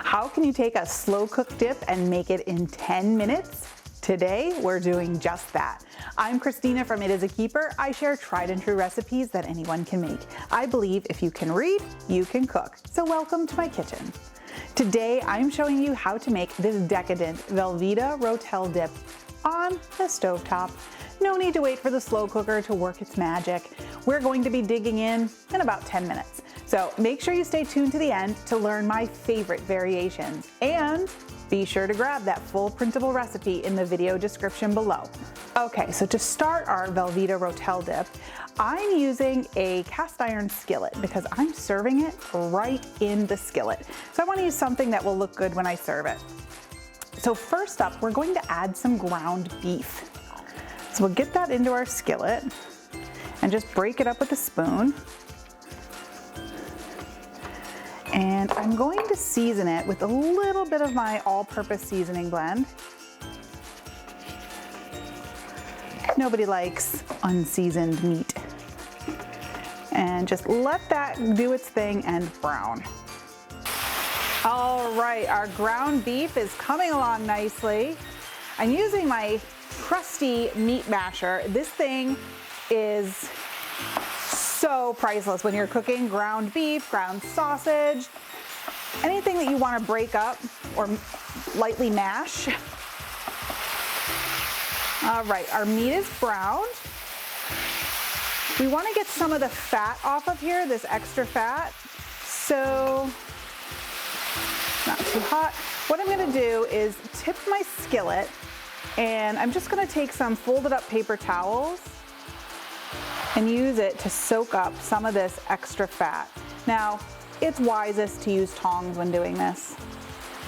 How can you take a slow cooked dip and make it in 10 minutes? Today, we're doing just that. I'm Christina from It Is a Keeper. I share tried and true recipes that anyone can make. I believe if you can read, you can cook. So welcome to my kitchen. Today, I'm showing you how to make this decadent Velveeta Rotel Dip on the stovetop. No need to wait for the slow cooker to work its magic. We're going to be digging in about 10 minutes. So make sure you stay tuned to the end to learn my favorite variations, and be sure to grab that full printable recipe in the video description below. Okay, so to start our Velveeta Rotel Dip, I'm using a cast iron skillet because I'm serving it right in the skillet. So I want to use something that will look good when I serve it. So first up, we're going to add some ground beef. So we'll get that into our skillet and just break it up with a spoon. And I'm going to season it with a little bit of my all-purpose seasoning blend. Nobody likes unseasoned meat. And just let that do its thing and brown. All right, our ground beef is coming along nicely. I'm using my trusty meat masher. This thing is so priceless when you're cooking ground beef, ground sausage, anything that you want to break up or lightly mash. All right, our meat is browned. We want to get some of the fat off of here, this extra fat. So, not too hot. What I'm going to do is tip my skillet, and I'm just going to take some folded up paper towels and use it to soak up some of this extra fat. Now, it's wisest to use tongs when doing this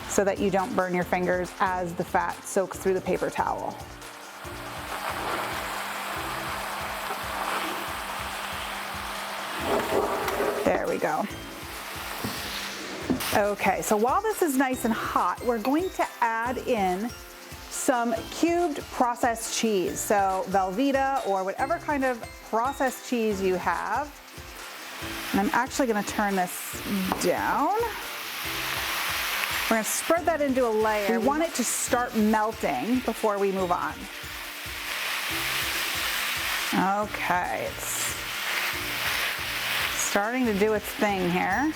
so that you don't burn your fingers as the fat soaks through the paper towel. There we go. Okay, so while this is nice and hot, we're going to add in some cubed processed cheese. So Velveeta or whatever kind of processed cheese you have. And I'm actually going to turn this down. We're going to spread that into a layer. We want it to start melting before we move on. Okay, it's starting to do its thing here.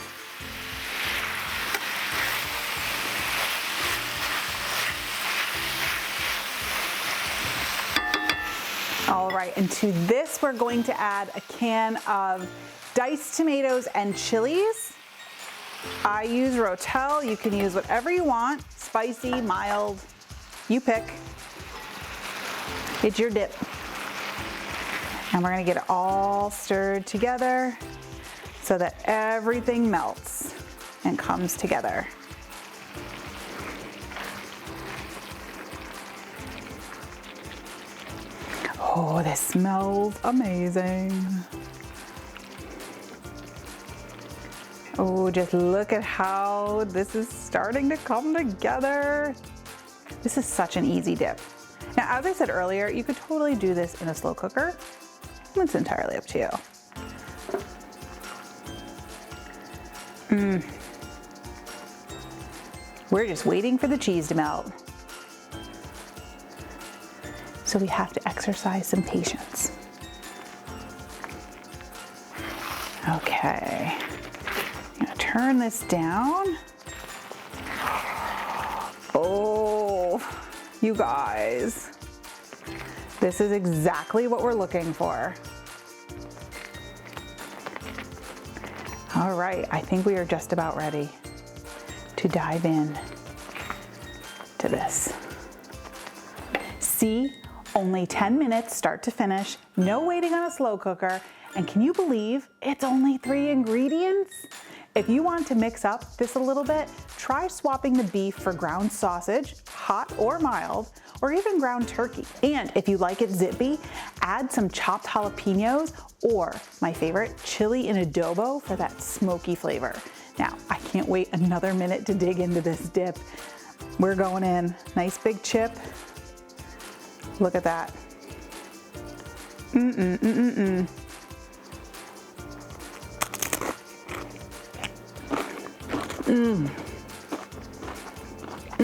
All right, and to this we're going to add a can of diced tomatoes and chilies. I use Rotel. You can use whatever you want, spicy, mild, you pick. It's your dip. And we're gonna get it all stirred together so that everything melts and comes together. Oh, this smells amazing. Oh, just look at how this is starting to come together. This is such an easy dip. Now, as I said earlier, you could totally do this in a slow cooker. It's entirely up to you. We're just waiting for the cheese to melt. So we have to exercise some patience. Okay, I'm gonna turn this down. Oh, you guys, this is exactly what we're looking for. All right, I think we are just about ready to dive in to this. See? Only 10 minutes start to finish, no waiting on a slow cooker, and can you believe it's only 3 ingredients? If you want to mix up this a little bit, try swapping the beef for ground sausage, hot or mild, or even ground turkey. And if you like it zippy, add some chopped jalapenos or, my favorite, chili in adobo for that smoky flavor. Now, I can't wait another minute to dig into this dip. We're going in. Nice big chip. Look at that.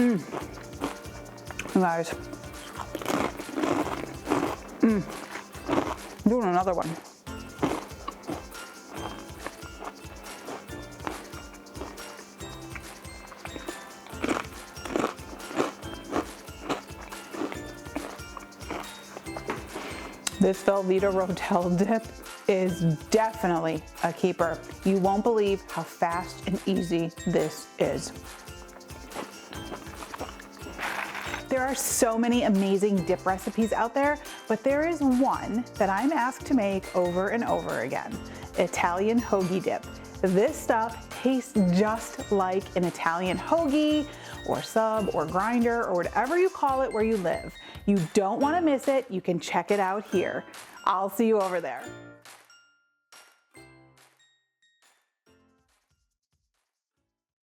You guys. Doing another one. This Velveeta Rotel Dip is definitely a keeper. You won't believe how fast and easy this is. There are so many amazing dip recipes out there, but there is one that I'm asked to make over and over again: Italian hoagie dip. This stuff tastes just like an Italian hoagie or sub or grinder or whatever you call it where you live. You don't want to miss it. You can check it out here. I'll see you over there.